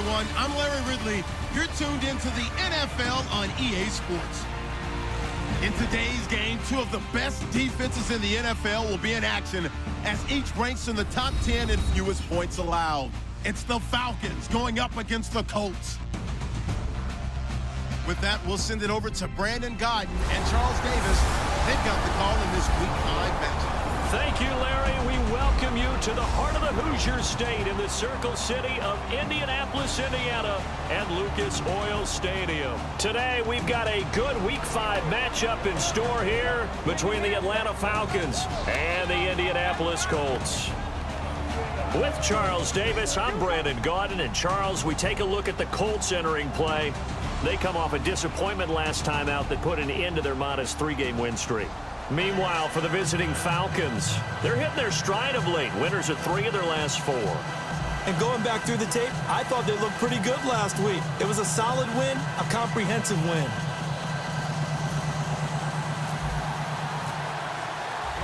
everyone. I'm Larry Ridley. You're tuned into the NFL on EA Sports. In today's game, two of the best defenses in the NFL will be in action as each ranks in the top 10 in fewest points allowed. It's the Falcons going up against the Colts. With that, we'll send it over to Brandon Godden and Charles Davis. They've got the call in this Week 5 matchup. Thank you, Larry. We welcome you to the heart of the Hoosier State in the Circle City of Indianapolis, Indiana, at Lucas Oil Stadium. Today, we've got a good Week 5 matchup in store here between the Atlanta Falcons and the Indianapolis Colts. With Charles Davis, I'm Brandon Gaudin. And Charles, we take a look at the Colts entering play. They come off a disappointment last time out that put an end to their modest 3-game win streak. Meanwhile, for the visiting Falcons, they're hitting their stride of late. Winners of 3 of their last 4. And going back through the tape, I thought they looked pretty good last week. It was a solid win, a comprehensive win.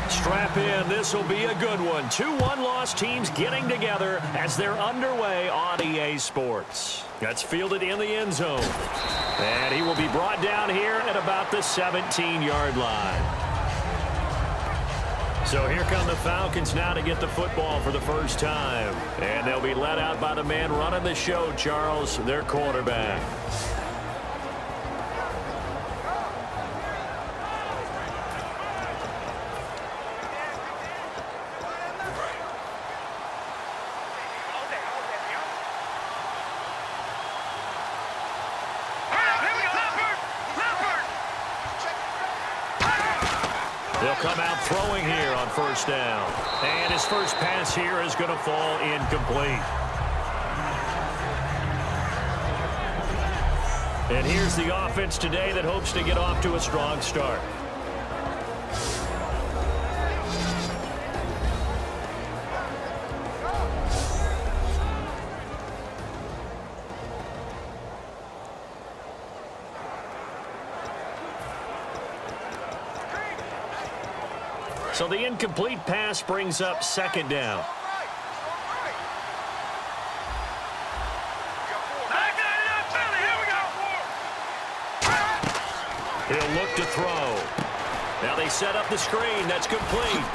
Strap in. This will be a good one. 2 one-loss teams getting together as they're underway on EA Sports. That's fielded in the end zone. And he will be brought down here at about the 17-yard line. So here come the Falcons now to get the football for the first time. And they'll be led out by the man running the show, Charles, their quarterback. They'll come out throwing here on first down. And his first pass here is going to fall incomplete. And here's the offense today that hopes to get off to a strong start. So the incomplete pass brings up second down. He'll look to throw. Now they set up the screen. That's complete.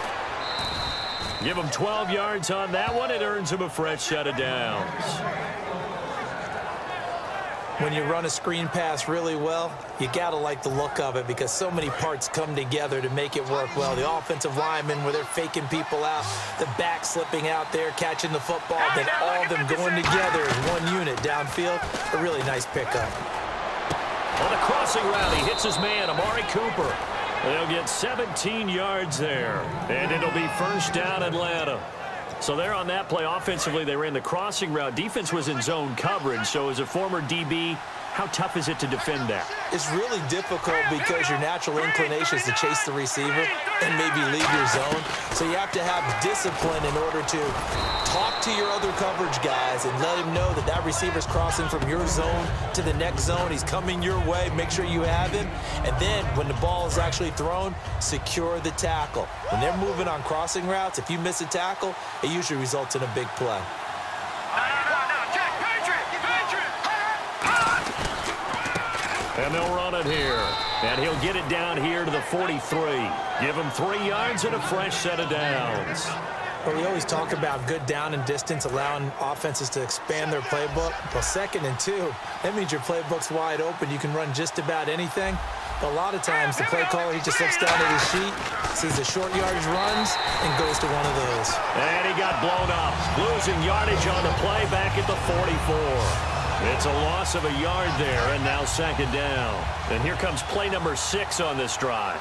Give him 12 yards on that one. It earns him a fresh set of downs. When you run a screen pass really well, you got to like the look of it because so many parts come together to make it work well. The offensive linemen, where they're faking people out, the back slipping out there, catching the football, then all of them going together as one unit downfield. A really nice pickup. On the crossing route, he hits his man, Amari Cooper. They'll get 17 yards there, and it'll be first down Atlanta. So there on that play, offensively, they ran the crossing route. Defense was in zone coverage, so as a former DB, how tough is it to defend that? It's really difficult because your natural inclination is to chase the receiver and maybe leave your zone. So you have to have discipline in order to talk to your other coverage guys and let him know that that receiver's crossing from your zone to the next zone. He's coming your way. Make sure you have him. And then when the ball is actually thrown, secure the tackle. When they're moving on crossing routes, if you miss a tackle, it usually results in a big play. And they'll run it here. And he'll get it down here to the 43. Give him 3 yards and a fresh set of downs. Well, we always talk about good down and distance, allowing offenses to expand their playbook. Well, 2nd and 2, that means your playbook's wide open. You can run just about anything. But a lot of times, the play caller, he just looks down at his sheet, sees the short yardage runs, and goes to one of those. And he got blown up. Losing yardage on the play back at the 44. It's a loss of a yard there, and now second down. And here comes play number 6 on this drive.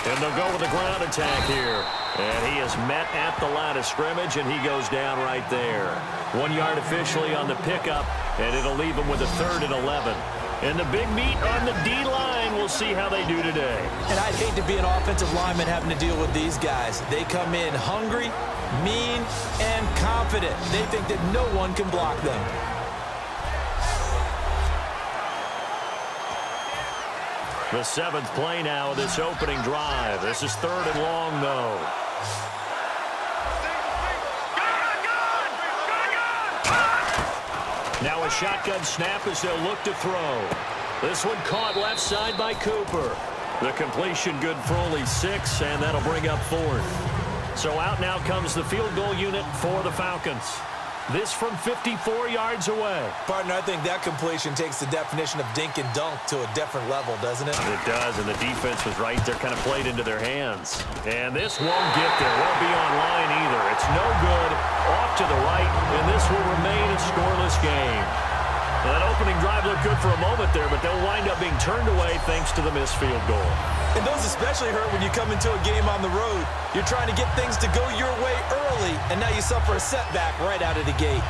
And they'll go with a ground attack here. And he is met at the line of scrimmage, and he goes down right there. 1 yard officially on the pickup, and it'll leave him with a 3rd and 11. And the big meat on the D-line, we'll see how they do today. And I'd hate to be an offensive lineman having to deal with these guys. They come in hungry, mean, and confident. They think that no one can block them. The 7th play now of this opening drive. This is 3rd and long, though. a shotgun snap as they'll look to throw. This one caught left side by Cooper. The completion good for only 6, and that'll bring up 4th. So out now comes the field goal unit for the Falcons. This from 54 yards away. Partner, I think that completion takes the definition of dink and dunk to a different level, doesn't it? It does, and the defense was right there, kind of played into their hands. And this won't get there. Won't be on line either. It's no good. Off to the right, and this will remain a scoreless game. Well, that opening drive looked good for a moment there, but they'll wind up being turned away thanks to the missed field goal. And those especially hurt when you come into a game on the road. You're trying to get things to go your way early, and now you suffer a setback right out of the gate.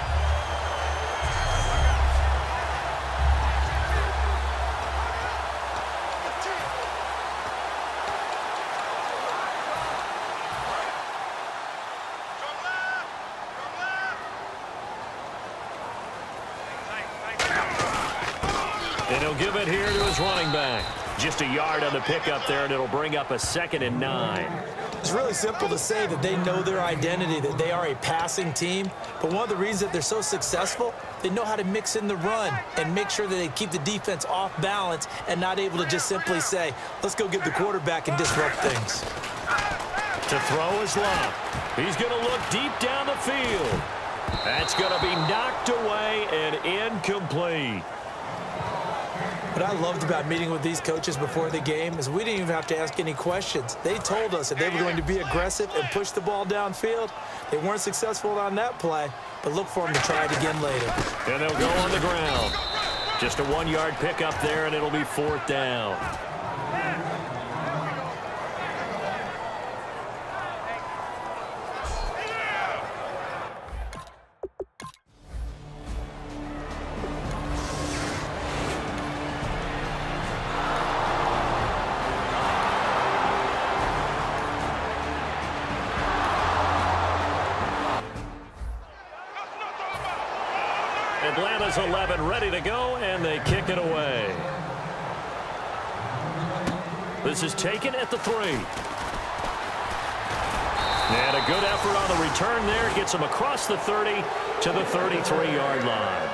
And he'll give it here to his running back. Just a yard on the pickup there, and it'll bring up a 2nd and 9. It's really simple to say that they know their identity, that they are a passing team. But one of the reasons that they're so successful, they know how to mix in the run and make sure that they keep the defense off balance and not able to just simply say, let's go get the quarterback and disrupt things. To throw is Love. He's going to look deep down the field. That's going to be knocked away and incomplete. What I loved about meeting with these coaches before the game is we didn't even have to ask any questions. They told us that they were going to be aggressive and push the ball downfield. They weren't successful on that play, but look for them to try it again later. And they'll go on the ground. Just a 1-yard pickup there, and it'll be 4th down. Atlanta's 11 ready to go, and they kick it away. This is taken at the 3. And a good effort on the return there. Gets him across the 30 to the 33-yard line.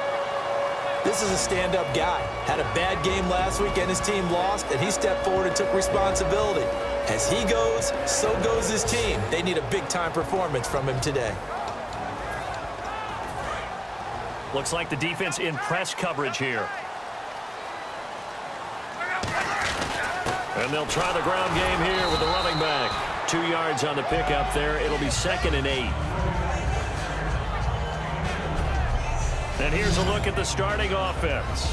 This is a stand-up guy. Had a bad game last week, and his team lost, and he stepped forward and took responsibility. As he goes, so goes his team. They need a big-time performance from him today. Looks like the defense in press coverage here. And they'll try the ground game here with the running back. 2 yards on the pickup there. It'll be 2nd and 8. And here's a look at the starting offense.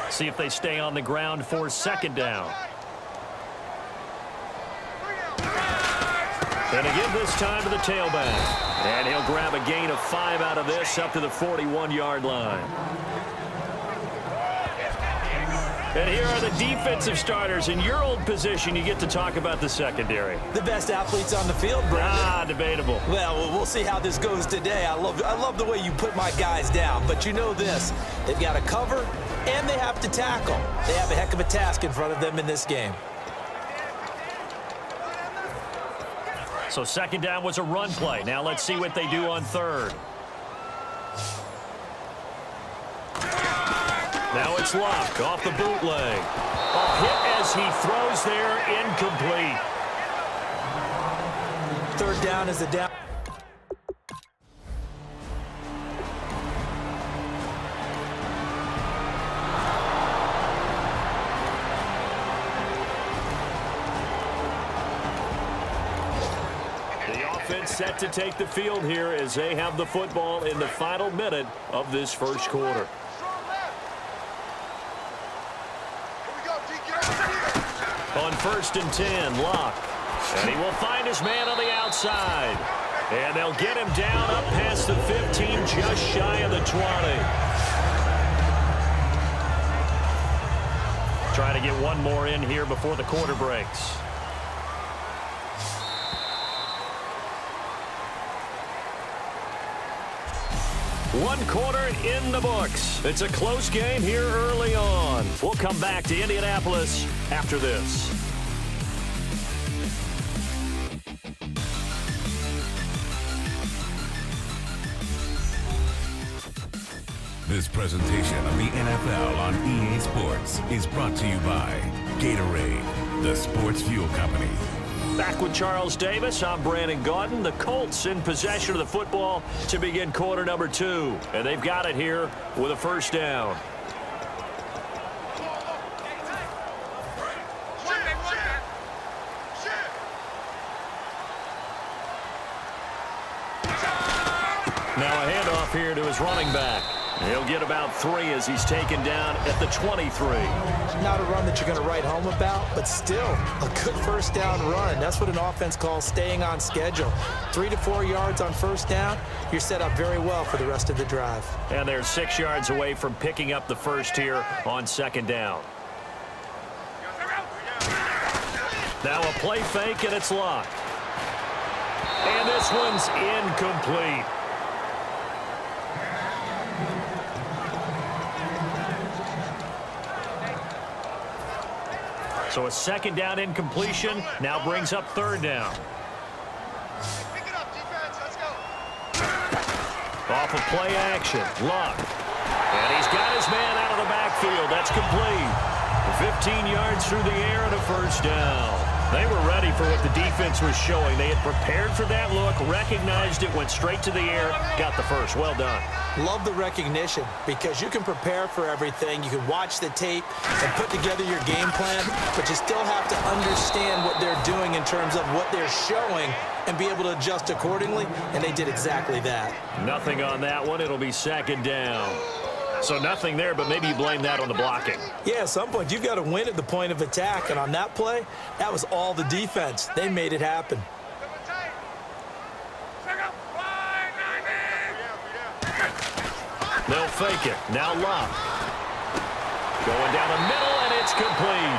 See if they stay on the ground for 2nd down. And again this time to the tailback. And he'll grab a gain of 5 out of this up to the 41-yard line. And here are the defensive starters. In your old position, you get to talk about the secondary. The best athletes on the field, Brandon. Debatable. Well, we'll see how this goes today. I love the way you put my guys down. But you know this, they've got to cover and they have to tackle. They have a heck of a task in front of them in this game. So 2nd down was a run play. Now let's see what they do on 3rd. Now it's Luck off the bootleg. A hit as he throws there, incomplete. 3rd down is the down. Set to take the field here as they have the football in the final minute of this first quarter. On 1st and 10, Locke. And he will find his man on the outside. And they'll get him down up past the 15, just shy of the 20. Trying to get one more in here before the quarter breaks. One quarter in the books. It's a close game here early on. We'll come back to Indianapolis after this. This presentation of the NFL on EA Sports is brought to you by Gatorade, the sports fuel company. Back with Charles Davis, I'm Brandon Gaudin. The Colts in possession of the football to begin quarter number 2. And they've got it here with a first down. Now a handoff here to his running back. He'll get about 3 as he's taken down at the 23. Not a run that you're going to write home about, but still a good first down run. That's what an offense calls staying on schedule. 3 to 4 yards on first down, you're set up very well for the rest of the drive. And they're 6 yards away from picking up the first here on second down. Now a play fake, and it's locked. And this one's incomplete. So a second down incompletion now brings up third down. Pick it up, defense. Let's go. Off of play action. Luck. And he's got his man out of the backfield. That's complete. 15 yards through the air and a first down. They were ready for what the defense was showing. They had prepared for that look, recognized it, went straight to the air, got the first. Well done. Love the recognition because you can prepare for everything. You can watch the tape and put together your game plan, but you still have to understand what they're doing in terms of what they're showing and be able to adjust accordingly, and they did exactly that. Nothing on that one. It'll be second down. So nothing there, but maybe you blame that on the blocking. Yeah, at some point, you've got to win at the point of attack, and on that play, that was all the defense. They made it happen. They'll fake it. Now Luck. Going down the middle, and it's complete.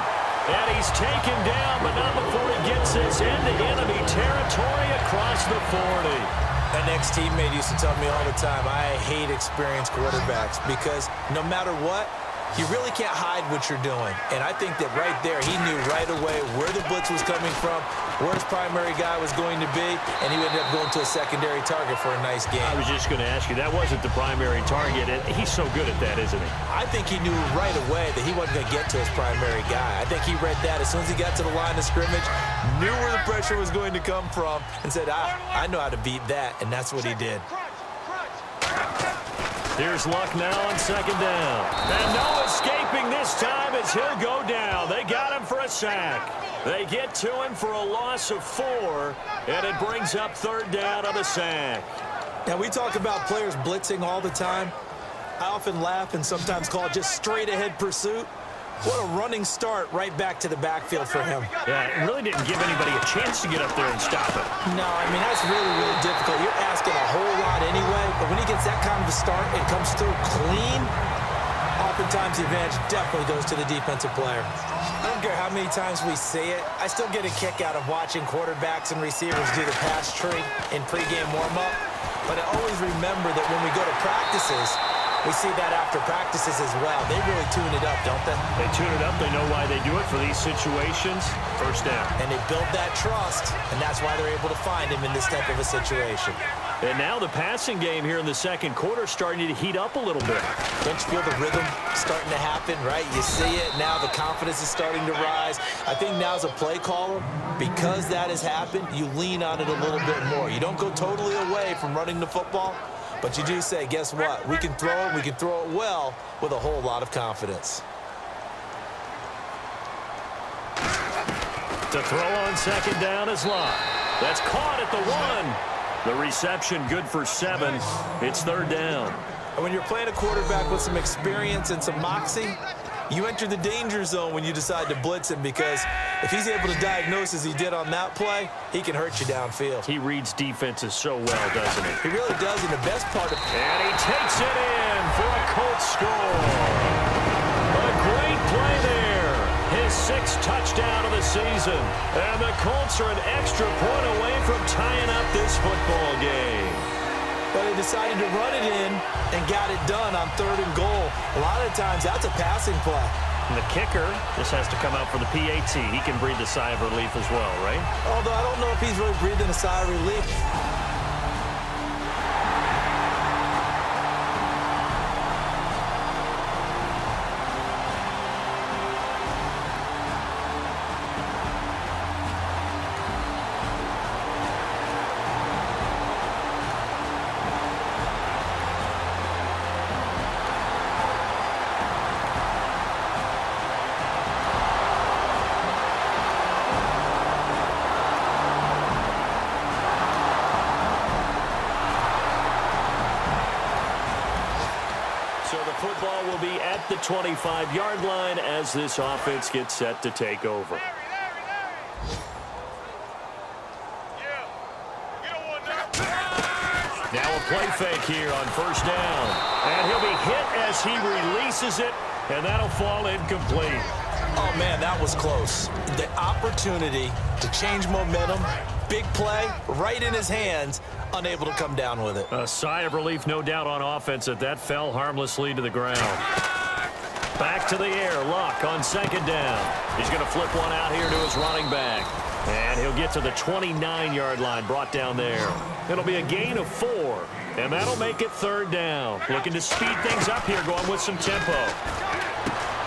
And he's taken down, but not before he gets this into enemy territory across the 40. An ex-teammate used to tell me all the time, I hate experienced quarterbacks because no matter what, you really can't hide what you're doing. And I think that right there, he knew right away where the blitz was coming from, where his primary guy was going to be, and he ended up going to a secondary target for a nice game. I was just going to ask you, that wasn't the primary target. And he's so good at that, isn't he? I think he knew right away that he wasn't going to get to his primary guy. I think he read that as soon as he got to the line of scrimmage, knew where the pressure was going to come from, and said, I know how to beat that, and that's what he did. Here's Luck now on second down. And no escaping this time as he'll go down. They got him for a sack. They get to him for a loss of 4, and it brings up third down on the sack. Now, we talk about players blitzing all the time. I often laugh and sometimes call it just straight-ahead pursuit. What a running start right back to the backfield for him. Yeah, it really didn't give anybody a chance to get up there and stop it. No, I mean, that's really, really difficult. You're asking a whole lot anyway, but when he gets that kind of a start and comes through clean, oftentimes the advantage definitely goes to the defensive player. I don't care how many times we say it, I still get a kick out of watching quarterbacks and receivers do the pass tree in pregame warm-up, but I always remember that when we go to practices, we see that after practices as well. They really tune it up, don't they? They tune it up. They know why they do it for these situations. First down. And they build that trust, and that's why they're able to find him in this type of a situation. And now the passing game here in the second quarter starting to heat up a little bit. Don't you feel the rhythm starting to happen, right? You see it. Now the confidence is starting to rise. I think now as a play caller, because that has happened, you lean on it a little bit more. You don't go totally away from running the football, but you do say, guess what? We can throw it. We can throw it well with a whole lot of confidence. To throw on second down is Luck. That's caught at the 1. The reception good for 7. It's third down. And when you're playing a quarterback with some experience and some moxie, you enter the danger zone when you decide to blitz him, because if he's able to diagnose as he did on that play, he can hurt you downfield. He reads defenses so well, doesn't he? He really does, and the best part of... And he takes it in for a Colts score. A great play there. His 6th touchdown of the season. And the Colts are an extra point away from tying up this football game. But they decided to run it in and got it done on 3rd and goal. A lot of times, that's a passing play. And the kicker just has to come out for the PAT. He can breathe a sigh of relief as well, right? Although I don't know if he's really breathing a sigh of relief. Football will be at the 25-yard line as this offense gets set to take over. Now a play fake here on 1st down. And he'll be hit as he releases it, and that'll fall incomplete. Oh, man, that was close. The opportunity to change momentum, big play, right in his hands, unable to come down with it. A sigh of relief, no doubt, on offense that fell harmlessly to the ground. Back to the air, Luck on 2nd down. He's going to flip one out here to his running back. And he'll get to the 29-yard line, brought down there. It'll be a gain of 4, and that'll make it 3rd down. Looking to speed things up here, going with some tempo.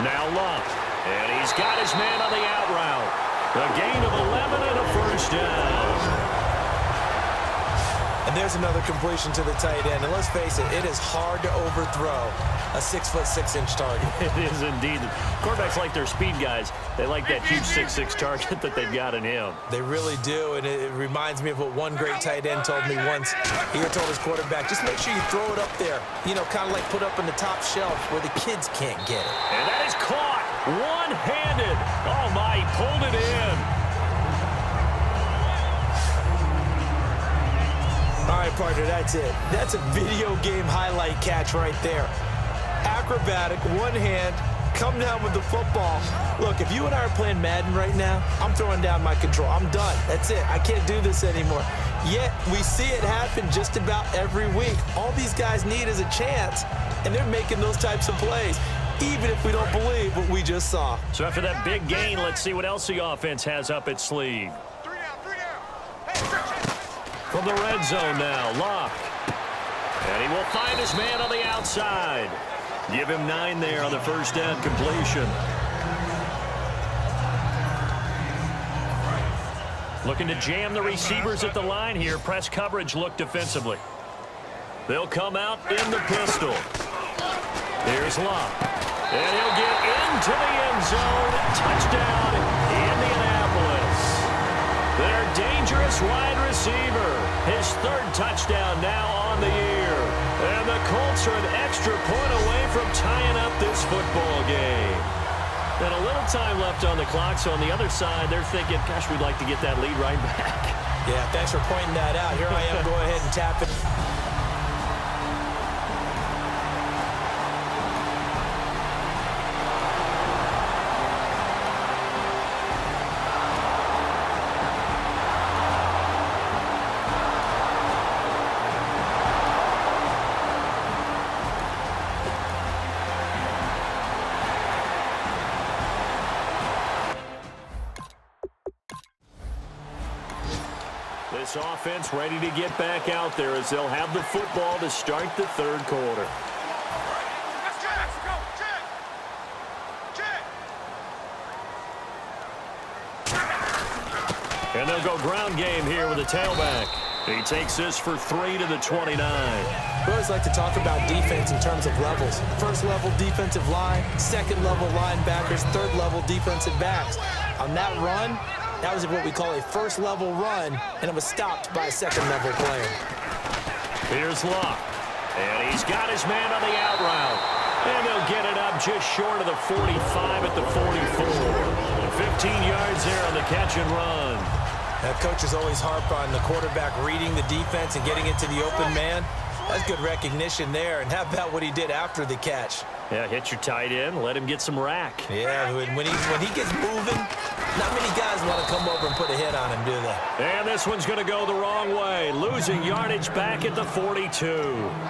Now Luck, and he's got his man on the out route. A gain of 11 and a 1st down. And there's another completion to the tight end. And let's face it, it is hard to overthrow a 6'6" target. It is indeed. Quarterbacks like their speed guys. They like that huge 6'6" target that they've got in him. They really do, and it reminds me of what one great tight end told me once. He told his quarterback, just make sure you throw it up there. You know, kind of like put up in the top shelf where the kids can't get it. And that is caught one-handed. Oh, my, he pulled it in. All right, partner, that's it. That's a video game highlight catch right there. Acrobatic, one hand, come down with the football. Look, if you and I are playing Madden right now, I'm throwing down my control. I'm done. That's it. I can't do this anymore. Yet, we see it happen just about every week. All these guys need is a chance, and they're making those types of plays, even if we don't believe what we just saw. So after that big gain, let's see what else the offense has up its sleeve. From the red zone now, Luck. And he will find his man on the outside. Give him 9 there on the 1st down completion. Looking to jam the receivers at the line here. Press coverage look defensively. They'll come out in the pistol. Here's Luck. And he'll get into the end zone. Touchdown, Indianapolis. Their dangerous wide receiver. His 3rd touchdown now on the year. And the Colts are an extra point away from tying up this football game. And a little time left on the clock, so on the other side, they're thinking, gosh, we'd like to get that lead right back. Yeah, thanks for pointing that out. Here I am, go ahead and tap it. This offense ready to get back out there as they'll have the football to start the 3rd quarter. And they'll go ground game here with a tailback. He takes this for 3 to the 29. We always like to talk about defense in terms of levels. 1st level defensive line, 2nd level linebackers, 3rd level defensive backs. On that run, that was what we call a 1st level run, and it was stopped by a 2nd level player. Here's Luck. And he's got his man on the out route. And they'll get it up just short of the 45 at the 44. 15 yards there on the catch and run. Coaches always harp on the quarterback reading the defense and getting into the open man. That's good recognition there. And how about what he did after the catch? Yeah, hit your tight end. Let him get some rack. Yeah, when he gets moving, not many guys want to come over and put a hit on him, do they? And this one's going to go the wrong way. Losing yardage back at the 42.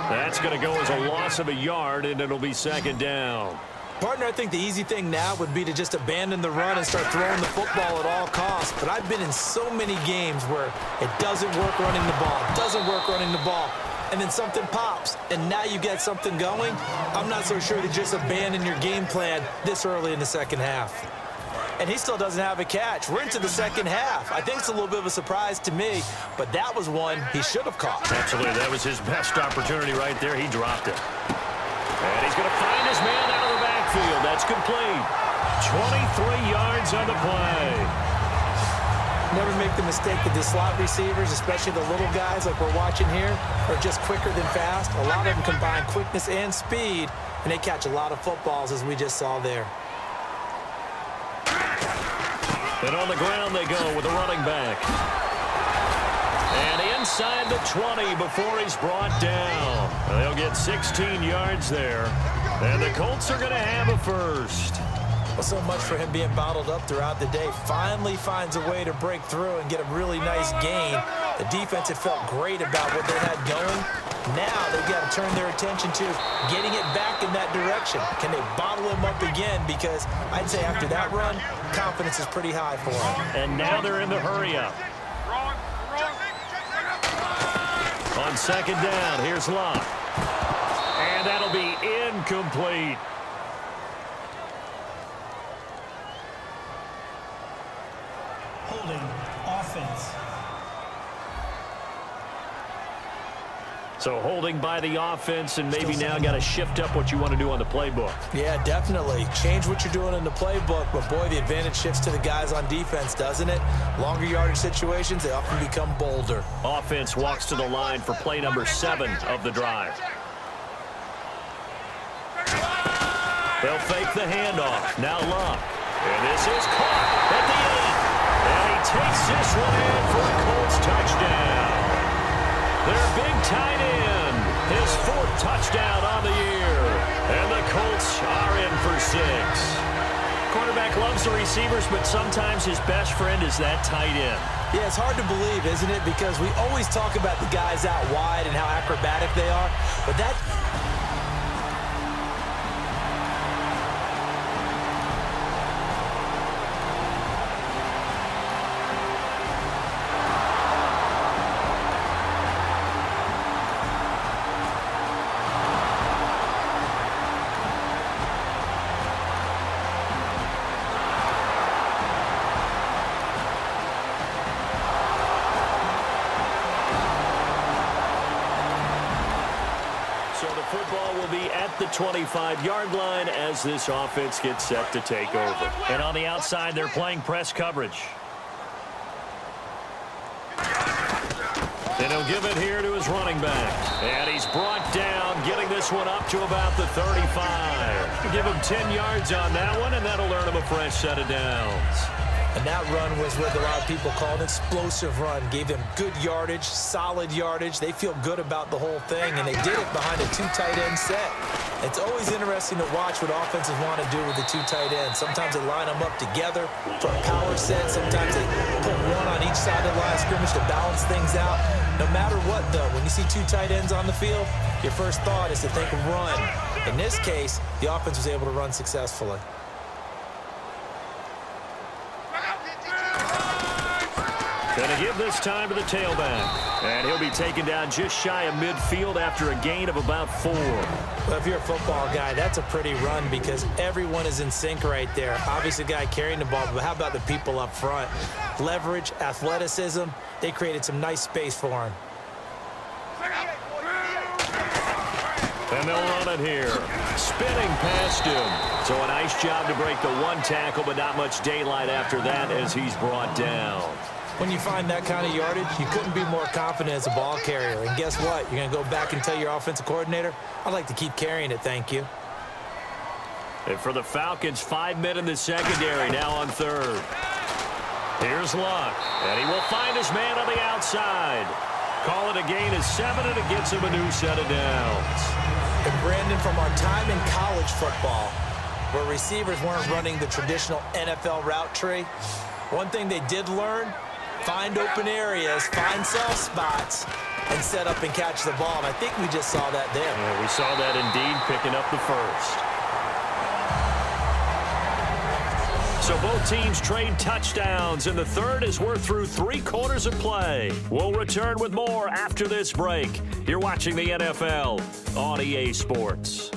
That's going to go as a loss of a yard, and it'll be second down. Partner, I think the easy thing now would be to just abandon the run and start throwing the football at all costs. But I've been in so many games where it doesn't work running the ball, and then something pops, and now you get something going. I'm not so sure to just abandon your game plan this early in the second half. And he still doesn't have a catch. We're into the second half. I think it's a little bit of a surprise to me, but that was one he should have caught. Absolutely. That was his best opportunity right there. He dropped it. And he's going to find his man out of the backfield. That's complete. 23 yards on the play. Never make the mistake that the slot receivers, especially the little guys like we're watching here, are just quicker than fast. A lot of them combine quickness and speed, and they catch a lot of footballs, as we just saw there. And on the ground they go with a running back. And inside the 20 before he's brought down. They'll get 16 yards there. And the Colts are going to have a first. Well, so much for him being bottled up throughout the day. Finally finds a way to break through and get a really nice gain. The defense had felt great about what they had going. Now they've got to turn their attention to getting it back in that direction. Can they bottle him up again? Because I'd say after that run, confidence is pretty high for him. And now they're in the hurry-up. On second down, here's Luck. And that'll be incomplete. Holding offense. So holding by the offense, and maybe now got to shift up what you want to do on the playbook. Yeah, definitely. Change what you're doing in the playbook, but boy, the advantage shifts to the guys on defense, doesn't it? Longer yardage situations, they often become bolder. Offense walks to the line for play number 7 of the drive. They'll fake the handoff. Now Luck. And this is caught at the 8. And he takes this one in for a Colts touchdown. Their big tight end, his 4th touchdown on the year. And the Colts are in for 6. Quarterback loves the receivers, but sometimes his best friend is that tight end. Yeah, it's hard to believe, isn't it? Because we always talk about the guys out wide and how acrobatic they are. But that... The 25-yard line as this offense gets set to take over. And on the outside, they're playing press coverage. And he'll give it here to his running back. And he's brought down, getting this one up to about the 35. Give him 10 yards on that one, and that'll earn him a fresh set of downs. And that run was what a lot of people call an explosive run. Gave them good yardage, solid yardage. They feel good about the whole thing, and they did it behind a 2 tight end set. It's always interesting to watch what offenses want to do with the 2 tight ends. Sometimes they line them up together for a power set. Sometimes they put one on each side of the line of scrimmage to balance things out. No matter what, though, when you see 2 tight ends on the field, your first thought is to think of run. In this case, the offense was able to run successfully. Going to give this time to the tailback. And he'll be taken down just shy of midfield after a gain of about 4. Well, if you're a football guy, that's a pretty run because everyone is in sync right there. Obviously, the guy carrying the ball, but how about the people up front? Leverage, athleticism, they created some nice space for him. And they'll run it here. Spinning past him. So a nice job to break the 1 tackle, but not much daylight after that as he's brought down. When you find that kind of yardage, you couldn't be more confident as a ball carrier. And guess what? You're going to go back and tell your offensive coordinator, I'd like to keep carrying it, thank you. And for the Falcons, 5 men in the secondary, now on 3rd. Here's Luck, and he will find his man on the outside. Call it a gain of 7, and it gets him a new set of downs. And Brandon, from our time in college football, where receivers weren't running the traditional NFL route tree, one thing they did learn, find open areas, find soft spots, and set up and catch the ball. And I think we just saw that there. Yeah, we saw that indeed, picking up the first. So both teams trade touchdowns, and the third as we're through 3 quarters of play. We'll return with more after this break. You're watching the NFL on EA Sports.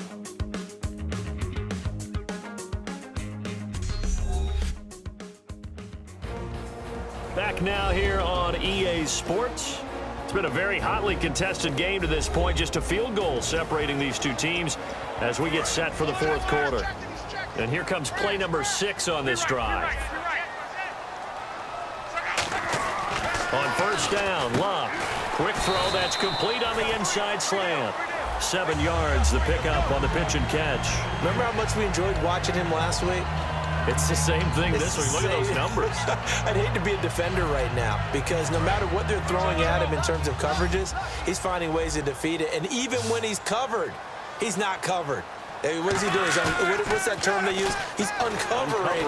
Back now here on EA Sports. It's been a very hotly contested game to this point. Just a field goal separating these two teams as we get set for the fourth quarter. And here comes play number 6 on this drive. On first down, Love. Quick throw that's complete on the inside slant. 7 yards, the pickup on the pitch and catch. Remember how much we enjoyed watching him last week? It's the same thing this week. Look at those numbers. I'd hate to be a defender right now because no matter what they're throwing at him in terms of coverages, he's finding ways to defeat it. And even when he's covered, he's not covered. Hey, what is he doing? What's that term they use? He's uncovering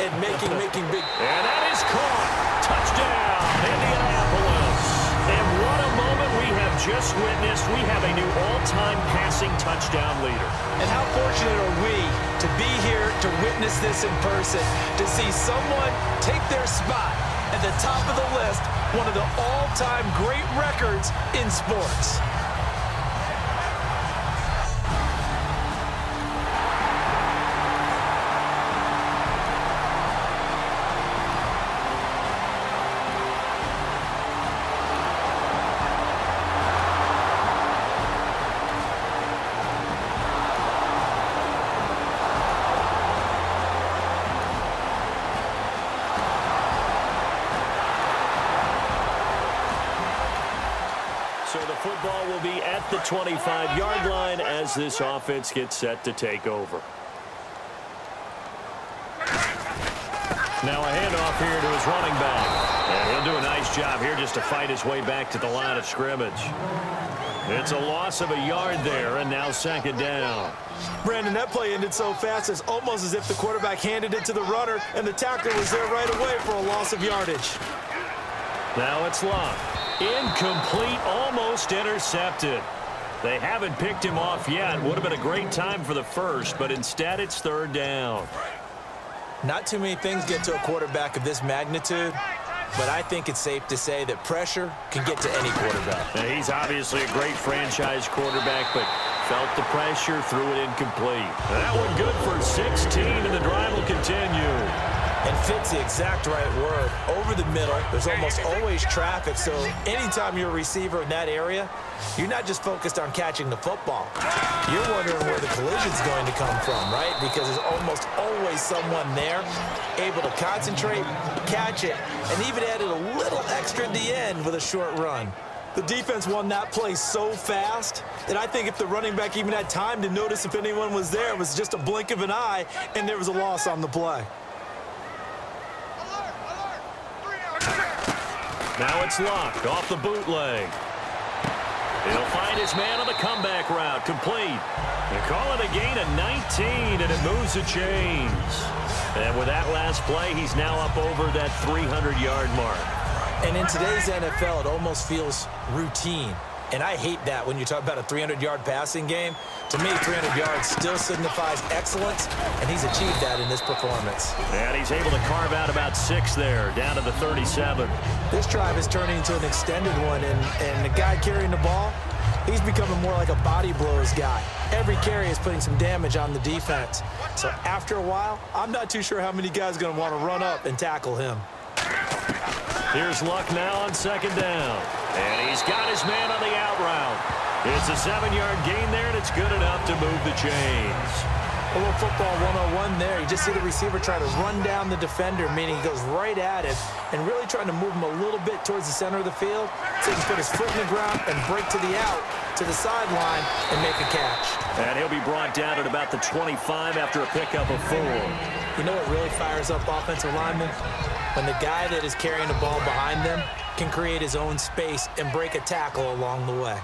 and making big. And that is caught. Touchdown, Indianapolis. And what a moment we have just witnessed. We have a new all-time passing touchdown leader. And how fortunate are we to be here to witness this in person, to see someone take their spot at the top of the list, one of the all-time great records in sports. So the football will be at the 25-yard line as this offense gets set to take over. Now a handoff here to his running back. And he'll do a nice job here just to fight his way back to the line of scrimmage. It's a loss of a yard there, and now second down. Brandon, that play ended so fast, it's almost as if the quarterback handed it to the runner, and the tackler was there right away for a loss of yardage. Now it's Love. Incomplete, almost intercepted. They haven't picked him off yet. Would have been a great time for the first, but instead it's third down. Not too many things get to a quarterback of this magnitude, but I think it's safe to say that pressure can get to any quarterback. Now, he's obviously a great franchise quarterback, but felt the pressure, threw it incomplete. That one good for 16, and the drive will continue. And fit's the exact right word. Over the middle, there's almost always traffic, so anytime you're a receiver in that area, you're not just focused on catching the football. You're wondering where the collision's going to come from, right? Because there's almost always someone there able to concentrate, catch it, and even added a little extra at the end with a short run. The defense won that play so fast that I think if the running back even had time to notice if anyone was there, it was just a blink of an eye, and there was a loss on the play. Now it's Locked off the bootleg. He'll find his man on the comeback route. Complete. They call it a gain of 19, and it moves the chains. And with that last play, he's now up over that 300-yard mark. And in today's NFL, it almost feels routine. And I hate that when you talk about a 300-yard passing game. To me, 300 yards still signifies excellence, and he's achieved that in this performance. And he's able to carve out about 6 there, down to the 37. This drive is turning into an extended one, and the guy carrying the ball, he's becoming more like a body blows guy. Every carry is putting some damage on the defense. So after a while, I'm not too sure how many guys are going to want to run up and tackle him. Here's Luck now on second down. And he's got his man on the out route. It's a 7-yard gain there, and it's good enough to move the chains. A little football 101 there. You just see the receiver try to run down the defender, meaning he goes right at it, and really trying to move him a little bit towards the center of the field so he can put his foot in the ground and break to the out, to the sideline, and make a catch. And he'll be brought down at about the 25 after a pickup of 4. You know what really fires up offensive linemen? when the guy that is carrying the ball behind them can create his own space and break a tackle along the way.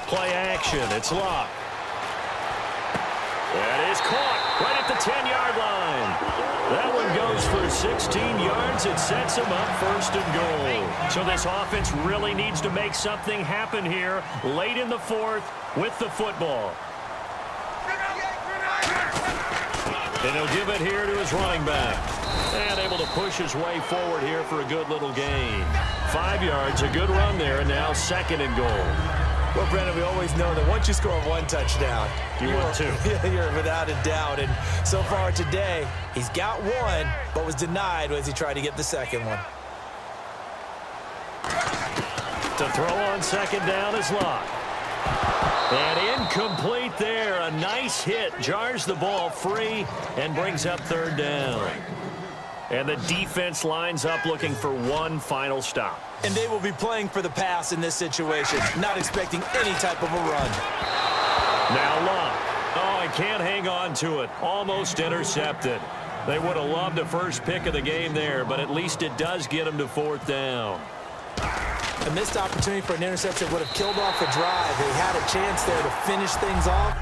Play action. It's Locke. That is caught right at the 10-yard line. That one goes for 16 yards. It sets him up first and goal. So this offense really needs to make something happen here late in the fourth with the football. And he'll give it here to his running back. And able to push his way forward here for a good little gain. 5 yards, a good run there, and now second and goal. Well, Brendan, we always know that once you score one touchdown, you want two. You're without a doubt. And so far today, he's got one, but was denied as he tried to get the second one. To throw on second down is Locke. And incomplete there. A nice hit. Jars the ball free and brings up third down. And the defense lines up looking for one final stop. And they will be playing for the pass in this situation, not expecting any type of a run. Now Locke. Oh, he can't hang on to it. Almost intercepted. They would have loved a first pick of the game there, but at least it does get him to fourth down. A missed opportunity for an interception would have killed off the drive. They had a chance there to finish things off.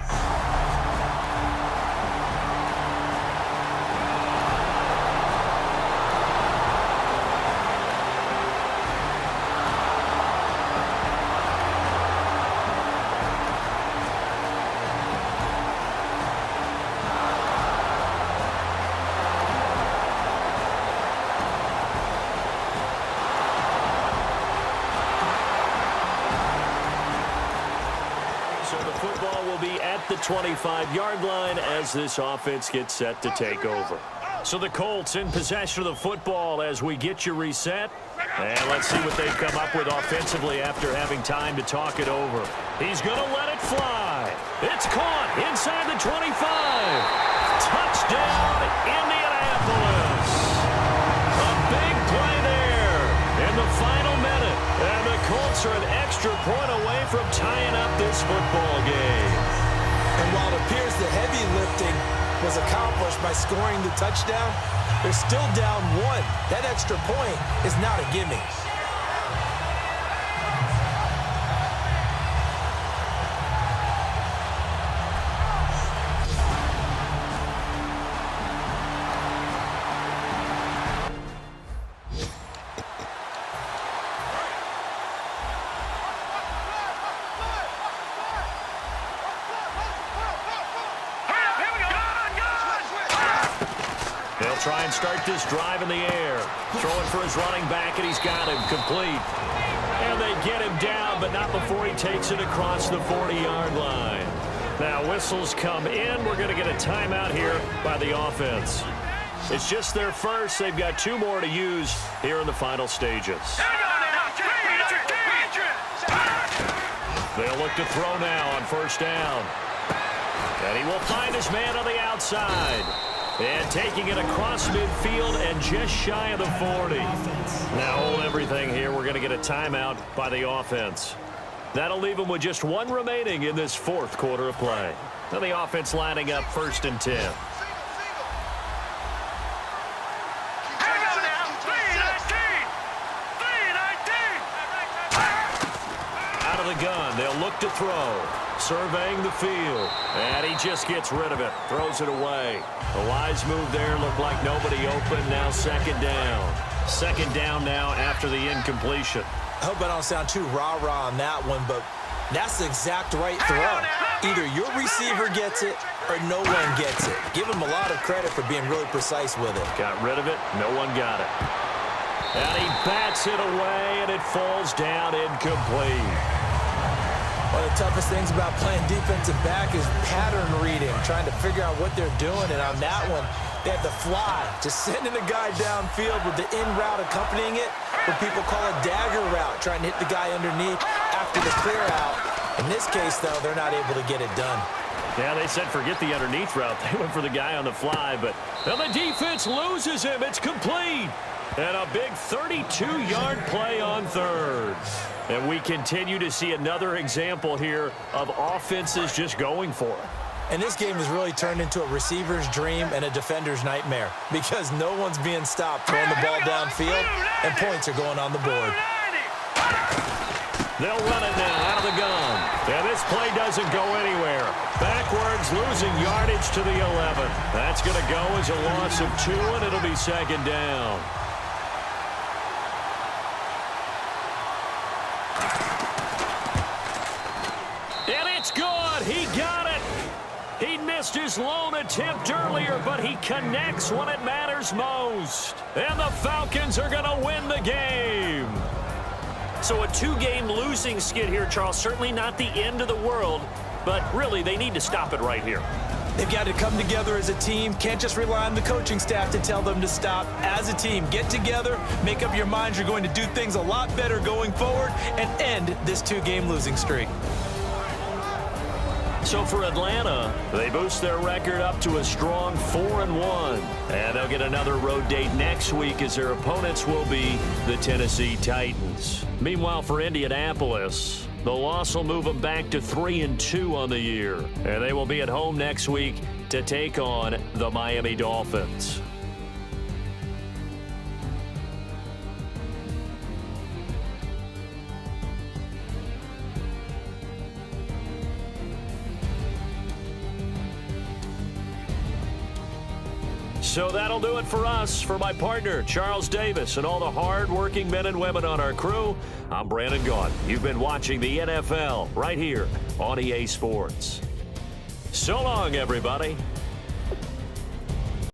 The 25-yard line as this offense gets set to take over. So the Colts in possession of the football as we get you reset. And let's see what they've come up with offensively after having time to talk it over. He's going to let it fly. It's caught inside the 25. Touchdown, Indianapolis. A big play there in the final minute. And the Colts are an extra point away from tying up this football game. And while it appears the heavy lifting was accomplished by scoring the touchdown, they're still down one. That extra point is not a gimme. Try and start this drive in the air. Throwing for his running back, and he's got him complete. And they get him down, but not before he takes it across the 40-yard line. Now, whistles come in. We're going to get a timeout here by the offense. It's just their first. They've got two more to use here in the final stages. They'll look to throw now on first down. And he will find his man on the outside. And taking it across midfield and just shy of the 40. Now hold everything here. We're going to get a timeout by the offense. That'll leave them with just one remaining in this fourth quarter of play. Now the offense lining up first and 10. Out of the gun. They'll look to throw. Surveying the field. And he just gets rid of it. Throws it away. A wise move there. Looked like nobody open. Now second down. Second down now after the incompletion. I hope I don't sound too rah-rah on that one, but that's the exact right throw. Either your receiver gets it or no one gets it. Give him a lot of credit for being really precise with it. Got rid of it. No one got it. And he bats it away, and it falls down incomplete. One of the toughest things about playing defensive back is pattern reading, trying to figure out what they're doing. And on that one, they had the fly, just sending the guy downfield with the in route accompanying it, what people call a dagger route, trying to hit the guy underneath after the clear out. In this case, though, they're not able to get it done. Yeah, they said forget the underneath route. They went for the guy on the fly, but now the defense loses him. It's complete. And a big 32-yard play on third. And we continue to see another example here of offenses just going for it. And this game has really turned into a receiver's dream and a defender's nightmare because no one's being stopped throwing the ball downfield, and points are going on the board. They'll run it now out of the gun. And this play doesn't go anywhere. Backwards, losing yardage to the 11. That's going to go as a loss of 2, and it'll be second down. And it's good. He got it. He missed his lone attempt earlier, but he connects when it matters most. And the Falcons are going to win the game. So a 2-game losing skid here, Charles. Certainly not the end of the world, but really they need to stop it right here. They've got to come together as a team. Can't just rely on the coaching staff to tell them to stop. As a team, get together, make up your minds you're going to do things a lot better going forward, and end this 2-game losing streak. So for Atlanta, they boost their record up to a strong 4-1. And they'll get another road date next week as their opponents will be the Tennessee Titans. Meanwhile, for Indianapolis, the loss will move them back to 3-2 on the year. And they will be at home next week to take on the Miami Dolphins. So that'll do it for us. For my partner, Charles Davis, and all the hard-working men and women on our crew, I'm Brandon Gaudin. You've been watching the NFL right here on EA Sports. So long, everybody.